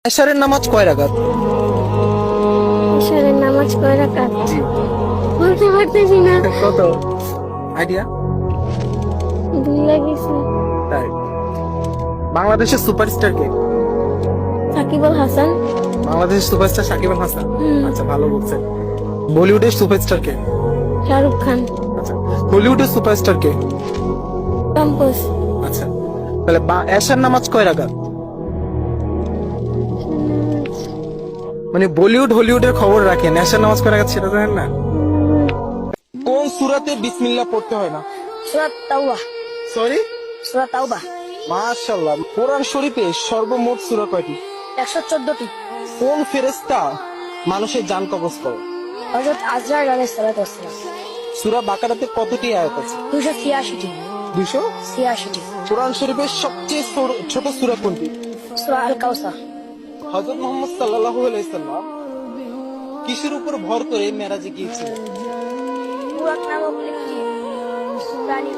এশারের নামাজ কয় রাকাত? এশারের নামাজ কয় রাকাত? জি। বলতে পারতেছি না। কত আইডিয়া? ভুলে গেছি। তাই বাংলাদেশের সুপারস্টার কে? সাকিব আল হাসান। বাংলাদেশের সুপারস্টার সাকিব আল হাসান। হুম। আচ্ছা, ভালো বলছেন। বলিউডের সুপারস্টার কে? শাহরুখ খান। আচ্ছা, হলিউডের সুপারস্টার কে? টম্পস। আচ্ছা, তাহলে এশার নামাজ কয় রাকাত? মানে বলিউড হলিউডের খবর রাখেন, এশার নামাজ কয় রাকাত সেটা জানেন না? কোন সূরাতে বিসমিল্লাহ পড়তে হয় না? সূরা তাওবা। সরি, সূরা তাওবা। মাশাআল্লাহ। কোরআন শরীফে সর্বমোট সূরা কয়টি? 114টি। কোন ফেরেশতা মানুষের জান কবজ করে? হযরত আজরাইল আলাইহিস সালাতু ওয়াস সালাম। সূরা বাকারাতে কতটি আয়াত আছে? 286টি। 286। 86টি। কোরআন শরীফের সবচেয়ে ছোট সূরা কোনটি? সূরা আল কাউসার। হযরত মুহাম্মদ সাল্লাল্লাহু আলাইহি সাল্লাম কিসের উপর ভর করে মেরাজে গিয়েছিলেন? বুরাক নামক একটি প্রাণী